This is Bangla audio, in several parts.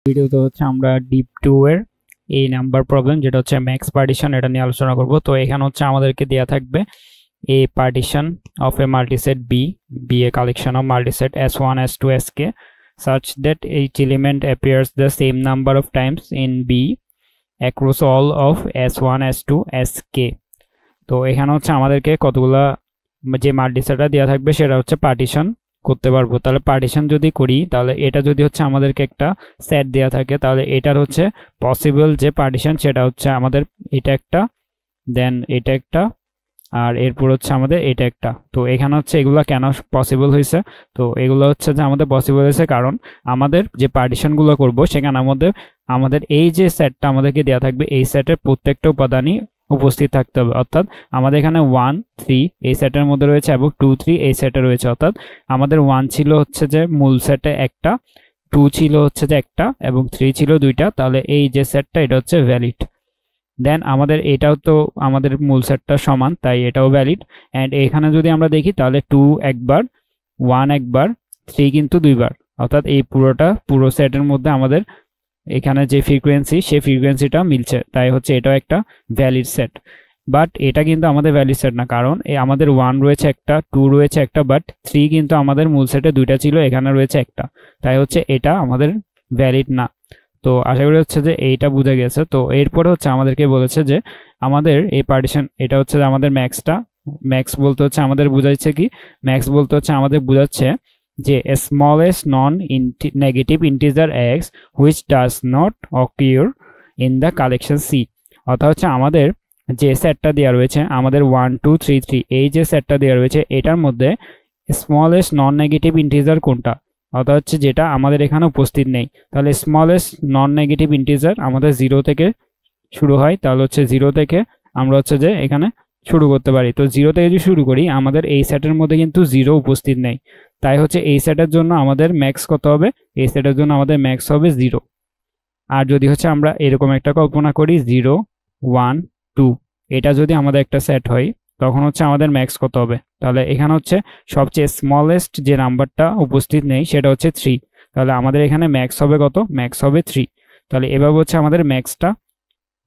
ভিডিওতে হচ্ছে আমরা ডিপ 2 এর এই নাম্বার প্রবলেম যেটা হচ্ছে ম্যাক্স পার্টিশন এটা নিয়ে আলোচনা করব। তো এখানে হচ্ছে আমাদেরকে দেয়া থাকবে a partition of a multiset b a collection of multiset s1 s2 sk such that each element appears the same number of times in b across all of s1 s2 sk। তো এখানে হচ্ছে আমাদেরকে কতগুলা যে মাল্টিসেটটা দেওয়া থাকবে সেটা হচ্ছে পার্টিশন করতে পারবো। তাহলে পার্টিশন যদি করি তাহলে এটা যদি হচ্ছে আমাদেরকে একটা সেট দেওয়া থাকে তাহলে এটার হচ্ছে পসিবল যে পার্টিশন সেটা হচ্ছে আমাদের এটা একটা, দেন এটা একটা, আর এরপর হচ্ছে আমাদের এটা একটা। তো এখানে হচ্ছে এগুলা কেন পসিবল হয়েছে, তো এগুলো হচ্ছে যে আমাদের পসিবল হয়েছে কারণ আমাদের যে পার্টিশনগুলো করব সেখানে আমাদের এই যে সেটটা আমাদেরকে দেওয়া থাকবে এই সেটের প্রত্যেকটা উপাদানই উপস্থিত থাকতে হবে। অর্থাৎ আমাদের এখানে 1 3 এই সেটের মধ্যে রয়েছে এবং 2 3 এই সেটে রয়েছে। অর্থাৎ আমাদের 1 ছিল হচ্ছে যে মূল সেটে একটা, 2 ছিল হচ্ছে যে একটা এবং 3 ছিল দুইটা। তাহলে এই যে সেটটা এটা হচ্ছে ভ্যালিড। দেন আমাদের এটাও তো আমাদের মূল সেটটা সমান, তাই এটাও ভ্যালিড। অ্যান্ড এখানে যদি আমরা দেখি তাহলে 2 একবার, 1 একবার, 3 কিন্তু দুইবার। অর্থাৎ এই পুরো সেটের মধ্যে আমাদের এখানে যে ফ্রিকোয়েন্সি সেই ফ্রিকোয়েন্সিটা মিলছে, তাই হচ্ছে এটাও একটা ভ্যালিড সেট। বাট এটা কিন্তু আমাদের ভ্যালিড সেট না, কারণ আমাদের 1 রয়েছে একটা, 2 রয়েছে একটা, বাট 3 কিন্তু আমাদের মূল সেটে দুইটা ছিল, এখানে রয়েছে একটা, তাই হচ্ছে এটা আমাদের ভ্যালিড না। তো আশা করি হচ্ছে যে এইটা বুঝে গেছে। তো এরপরে হচ্ছে আমাদেরকে বলেছে যে আমাদের এই পার্টিশন এটা হচ্ছে যে আমাদের ম্যাক্স বলতে হচ্ছে আমাদের বুঝাচ্ছে কি, ম্যাক্স বলতে হচ্ছে আমাদের বুঝাচ্ছে যে smallest non negative integer x which does not occur in the collection C। অর্থাৎ হচ্ছে আমাদের যে সেটটা দেওয়া রয়েছে আমাদের 1 2 3 3 এই যে সেটটা দেওয়া রয়েছে এটার মধ্যে স্মলেস্ট নন নেগেটিভ ইন্টিজার কোনটা, অর্থাৎ হচ্ছে যেটা আমাদের এখানে উপস্থিত নেই। তাহলে স্মলেস্ট নন নেগেটিভ ইন্টিজার আমাদের 0 থেকে শুরু হয়, তাহলে হচ্ছে 0 থেকে আমরা হচ্ছে যে এখানে শুরু করতে পারি। তো 0 থেকে যদি শুরু করি আমাদের এই সেটের মধ্যে কিন্তু 0 উপস্থিত নেই, তাই হচ্ছে এই সেটের জন্য আমাদের ম্যাক্স কত হবে, এই সেটের জন্য আমাদের ম্যাক্স হবে 0। আর যদি হচ্ছে আমরা এরকম একটা কল্পনা করি 0 1 2 এটা যদি আমাদের একটা সেট হয় তখন হচ্ছে আমাদের ম্যাক্স কত হবে, তাহলে এখানে হচ্ছে সবচেয়ে স্মলেস্ট যে নাম্বারটা উপস্থিত নেই সেটা হচ্ছে 3। তাহলে আমাদের এখানে ম্যাক্স হবে কত, ম্যাক্স হবে 3। তাহলে এভাবে হচ্ছে আমাদের ম্যাক্সটা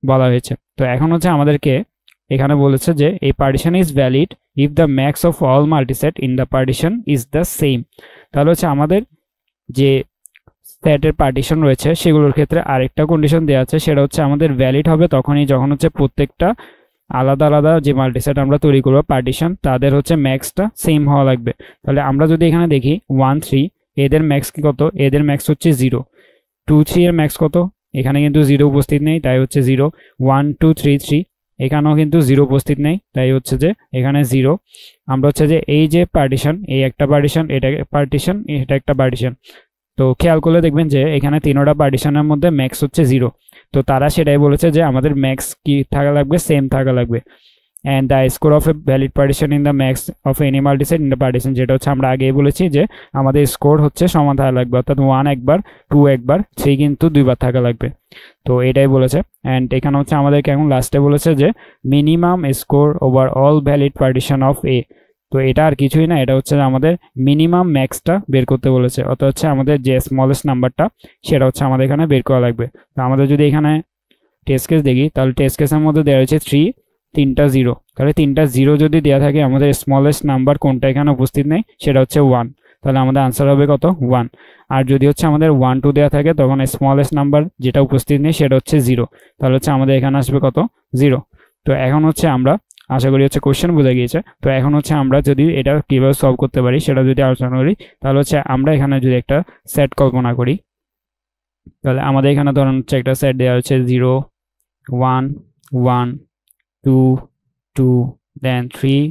বলা হয়েছে। তো এখন হচ্ছে আমাদেরকে এখানে বলেছে যে এই partition is valid if the max of all multiset in the partition is the same. তাহলে হচ্ছে আমাদের যে সেটের পার্টিশন রয়েছে সেগুলোর ক্ষেত্রে আরেকটা কন্ডিশন দেওয়া আছে, সেটা হচ্ছে আমাদের ভ্যালিড হবে তখনই যখন হচ্ছে প্রত্যেকটা আলাদা আলাদা যে মাল্টিসেট আমরা তৈরি করবো পার্টিশন তাদের হচ্ছে ম্যাক্সটা সেম হওয়া লাগবে। তাহলে আমরা যদি এখানে দেখি 1 3 এদের ম্যাক্স কি কত, এদের ম্যাক্স হচ্ছে 0। 2 3 এর ম্যাক্স কত, এখানে কিন্তু 0 উপস্থিত নেই, তাই হচ্ছে 0। 1 2 3 3 এখানেও কিন্তু 0 উপস্থিত নেই, তাই হচ্ছে যে এখানে 0। আমরা হচ্ছে যে এই যে পার্টিশন, এই একটা পার্টিশন, এটা পার্টিশন, এটা একটা পার্টিশন, তো খেয়াল করলে দেখবেন যে এখানে তিনোটা পার্টিশনের মধ্যে ম্যাক্স হচ্ছে 0। তো তারা সেটাই বলেছে যে আমাদের ম্যাক্স কি থাকা লাগবে, সেম থাকা লাগবে। And the score of a valid partition in the max of any multiset in the partition, যেটা হচ্ছে আমরা আগেই বলেছি যে আমাদের স্কোর হচ্ছে সমান থাকা লাগবে। অর্থাৎ 1 একবার, 2 একবার, 3 কিন্তু দুইবার থাকা লাগবে। তো এটাই বলেছে। অ্যান্ড এখানে হচ্ছে আমাদেরকে এখন লাস্টে বলেছে যে minimum score over all valid partition of A. তো এটা আর কিছুই না, এটা হচ্ছে আমাদের মিনিমাম ম্যাক্সটা বের করতে বলেছে। অর্থাৎ হচ্ছে আমাদের যে স্মলেস্ট নাম্বারটা সেটা হচ্ছে আমাদের এখানে বের করা লাগবে। তো আমাদের যদি এখানে টেস্ট কেস দেখি তাহলে টেস্ট কেসের মধ্যে দেওয়া হয়েছে 3 3টা 0। তাহলে 3টা 0 যদি দেওয়া থাকে আমাদের স্মলেস্ট নাম্বার কোনটা এখানে উপস্থিত নেই সেটা হচ্ছে 1। তাহলে আমাদের আনসার হবে কত, 1। আর যদি হচ্ছে আমাদের 1 2 দেওয়া থাকে তখন স্মলেস্ট নাম্বার যেটা উপস্থিত নেই সেটা হচ্ছে 0। তাহলে হচ্ছে আমাদের এখানে আসবে কত, 0। তো এখন হচ্ছে আমরা আশা করি হচ্ছে কোশ্চেন বোঝা গিয়েছে। তো এখন হচ্ছে আমরা যদি এটা কিভাবে সলভ করতে পারি সেটা যদি আলোচনা করি তাহলে হচ্ছে আমরা এখানে যদি একটা সেট কল্পনা করি তাহলে আমাদের এখানে ধরুন হচ্ছে একটা সেট দেওয়া হচ্ছে 0 1 1 2 2 দেন 3,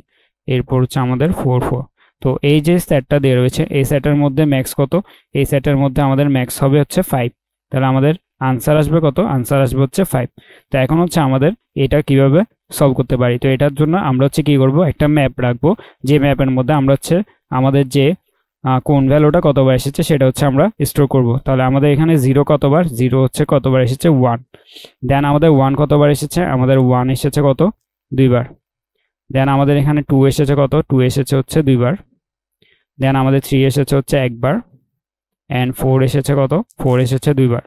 এরপর হচ্ছে আমাদের 4 4। তো এই যে সেটটা দেওয়া রয়েছে এই সেটের মধ্যে ম্যাক্স কত, এই সেটের মধ্যে আমাদের ম্যাক্স হবে হচ্ছে 5। তাহলে আমাদের আনসার আসবে কত, আনসার আসবে হচ্ছে 5। তো এখন হচ্ছে আমাদের এটা কিভাবে সলভ করতে পারি, তো এটার জন্য আমরা হচ্ছে কি করব, একটা ম্যাপ রাখবো, যে ম্যাপের মধ্যে আমরা হচ্ছে আমাদের যে কোন ভ্যালুটা কতবার এসেছে সেটা হচ্ছে আমরা স্টোর করব। তাহলে আমাদের এখানে 0 কতবার, 0 হচ্ছে কতবার এসেছে 1। দেন আমাদের 1 কতবার এসেছে, আমাদের 1 এসেছে কত, দুইবার। দেন আমাদের এখানে 2 এসেছে কত, 2 এসেছে হচ্ছে দুইবার। দেন আমাদের 3 এসেছে হচ্ছে একবার। অ্যান্ড 4 এসেছে কত, 4 এসেছে দুইবার।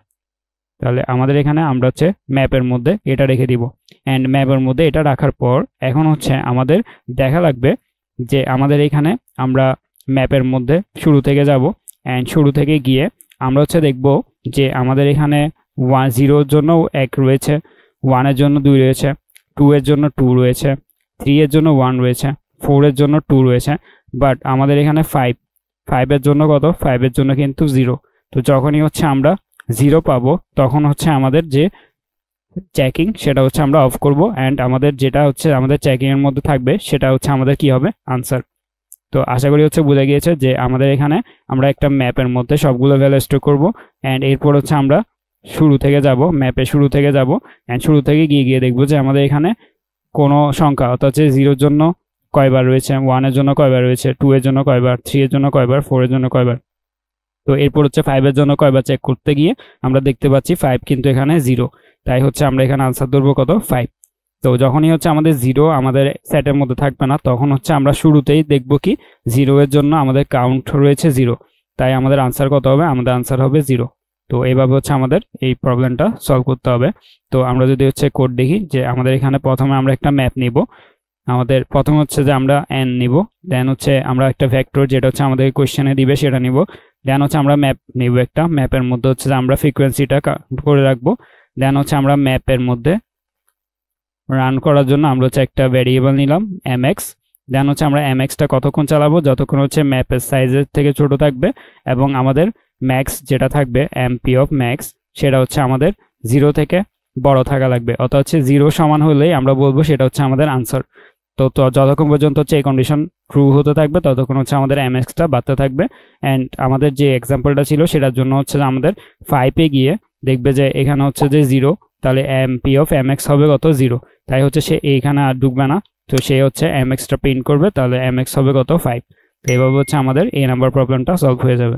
তাহলে আমাদের এখানে আমরা হচ্ছে ম্যাপের মধ্যে এটা রেখে দিব অ্যান্ড ম্যাপের মধ্যে এটা রাখার পর এখন হচ্ছে আমাদের দেখা লাগবে যে আমাদের এখানে আমরা ম্যাপের মধ্যে শুরু থেকে যাব অ্যান্ড শুরু থেকে গিয়ে আমরা হচ্ছে দেখব যে আমাদের এখানে 0 জন্য 1 রয়েছে, 1 এর জন্য 2 রয়েছে, 2 এর জন্য 2 রয়েছে, 3 এর জন্য 1 রয়েছে, 4 এর জন্য 2 রয়েছে, বাট আমাদের এখানে 5 এর জন্য কত? 5 এর জন্য কিন্তু 0। তো যখনই হচ্ছে আমরা 0 পাবো তখন হচ্ছে আমাদের যে চেকিং সেটা হচ্ছে আমরা অফ করব অ্যান্ড আমাদের যেটা হচ্ছে আমাদের চেকিং এর মধ্যে থাকবে সেটা হচ্ছে আমাদের কি হবে? আনসার। তো আশা করি হচ্ছে বোঝা গিয়েছে যে আমাদের এখানে আমরা একটা ম্যাপের মধ্যে সবগুলো ভ্যালু স্টোর করব অ্যান্ড এরপর হচ্ছে আমরা শুরু থেকে যাব, ম্যাপে শুরু থেকে যাব অ্যান্ড শুরু থেকে গিয়ে দেখব যে আমাদের এখানে কোনো সংখ্যা অর্থাৎ 0 এর জন্য কয়বার রয়েছে, 1 এর জন্য কয়বার রয়েছে, 2 এর জন্য কয়বার, 3 এর জন্য কয়বার, 4 এর জন্য কয়বার। তো এরপর হচ্ছে 5 এর জন্য কয়বার চেক করতে গিয়ে আমরা দেখতে পাচ্ছি 5 কিন্তু এখানে 0, তাই হচ্ছে আমরা এখানে আনসার ধরবো কত? 5। তো যখনই হচ্ছে আমাদের 0 আমাদের সেটের মধ্যে থাকবে না তখন হচ্ছে আমরা শুরুতেই দেখব কি 0 এর জন্য আমাদের কাউন্ট রয়েছে 0, তাই আমাদের আনসার কত হবে? আমাদের আনসার হবে 0। তো এইভাবে হচ্ছে আমাদের এই প্রবলেমটা সলভ করতে হবে। তো আমরা যদি হচ্ছে কোড দেখি যে আমাদের এখানে প্রথমে আমরা একটা ম্যাপ নিব, আমাদের প্রথমে হচ্ছে যে আমরা n নিব, দেন হচ্ছে আমরা একটা ভেক্টর যেটা হচ্ছে আমাদের কোশ্চেনে দিবে সেটা নিব, দেন হচ্ছে আমরা ম্যাপ নিব, একটা ম্যাপের মধ্যে হচ্ছে যে আমরা ফ্রিকোয়েন্সিটা করে রাখবো, দেন হচ্ছে আমরা ম্যাপের মধ্যে রান করার জন্য আমরা হচ্ছে একটা ভ্যারিয়েবল নিলাম mx, দেন হচ্ছে আমরা mx-টা কতক্ষণ চালাবো? যতক্ষণ হচ্ছে ম্যাপের সাইজের থেকে ছোট থাকবে এবং আমাদের ম্যাক্স যেটা থাকবে mp অফ ম্যাক্স সেটা হচ্ছে আমাদের 0 থেকে বড় থাকা লাগবে, অর্থাৎ হচ্ছে 0 সমান হলেই আমরা বলবো সেটা হচ্ছে আমাদের আনসার। তো যতক্ষণ পর্যন্ত হচ্ছে এই কন্ডিশন ট্রু হতে থাকবে ততক্ষণ হচ্ছে আমাদের mx-টা বাড়তে থাকবে অ্যান্ড আমাদের যে এক্সাম্পলটা ছিল সেটার জন্য হচ্ছে যে আমাদের 5-এ গিয়ে দেখবে যে এখানে হচ্ছে যে 0, তাহলে mp অফ mx হবে কত? 0, তাই হচ্ছে সে এইখানে আর ঢুকবে না, তো সে হচ্ছে mx-টা প্রিন্ট করবে, তাহলে mx হবে কত? 5। তো এইভাবে হচ্ছে আমাদের এই নাম্বার প্রবলেমটা সলভ হয়ে যাবে।